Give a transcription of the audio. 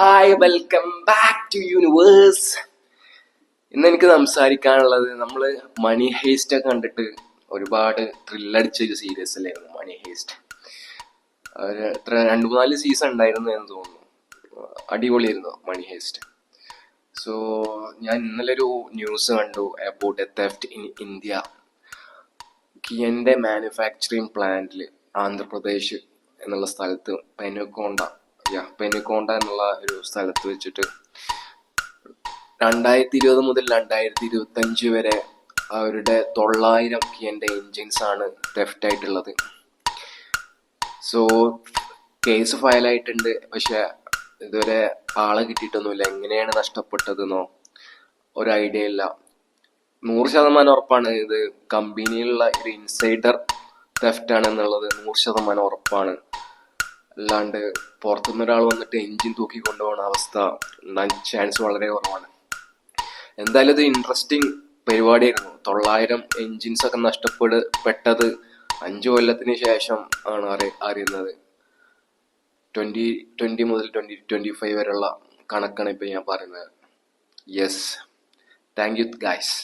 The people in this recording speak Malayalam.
Hi, welcome back to universe. ഇന്ന് എനിക്ക് സംസാരിക്കാനുള്ളത്, നമ്മൾ മണി ഹേസ്റ്റ് ഒക്കെ കണ്ടിട്ട് ഒരുപാട് ത്രില്ലടിച്ചൊരു സീരീസ് അല്ലായിരുന്നു മണി ഹേസ്റ്റ്. എത്ര 2-4 സീസൺ ഉണ്ടായിരുന്നു എന്ന് തോന്നുന്നു. അടിപൊളിയായിരുന്നു മണി ഹേസ്റ്റ്. സോ ഞാൻ ഇന്നലെ ഒരു ന്യൂസ് കണ്ടു about a theft in India. കിയന്റെ മാനുഫാക്ചറിങ് പ്ലാന്റിൽ ആന്ധ്രാപ്രദേശ് എന്നുള്ള സ്ഥലത്ത് പെനുക്കോണ്ട എന്നുള്ള ഒരു സ്ഥലത്ത് വെച്ചിട്ട് 2020 മുതൽ 2025 വരെ അവരുടെ 900 കിയന്റെ എൻജിൻസ് ആണ് തെഫ്റ്റ് ആയിട്ടുള്ളത്. സോ കേസ് ഫയലായിട്ടുണ്ട്, പക്ഷെ ഇതുവരെ ആളെ കിട്ടിയിട്ടൊന്നുമില്ല. എങ്ങനെയാണ് നഷ്ടപ്പെട്ടതെന്നോ ഒരു ഐഡിയ ഇല്ല. 100% ഉറപ്പാണ് ഇത് കമ്പനിയിലുള്ള ഒരു ഇൻസൈഡർ തെഫ്റ്റ് ആണ് എന്നുള്ളത് 100% ഉറപ്പാണ്. അല്ലാണ്ട് പുറത്തുനിന്ന് ഒരാൾ വന്നിട്ട് എൻജിൻ തൂക്കി കൊണ്ടുപോകുന്ന അവസ്ഥ ഉണ്ടാകാൻ ചാൻസ് വളരെ കുറവാണ്. എന്തായാലും ഇത് ഇൻട്രസ്റ്റിംഗ് പരിപാടിയായിരുന്നു. 900 എൻജിൻസ് ഒക്കെ നഷ്ടപ്പെട്ടത് 5 കൊല്ലത്തിന് ശേഷം ആണ് അറിയുന്നത്. 2020 മുതൽ 2025 വരെയുള്ള കണക്കാണ് ഇപ്പൊ ഞാൻ പറയുന്നത്. Yes, thank you guys.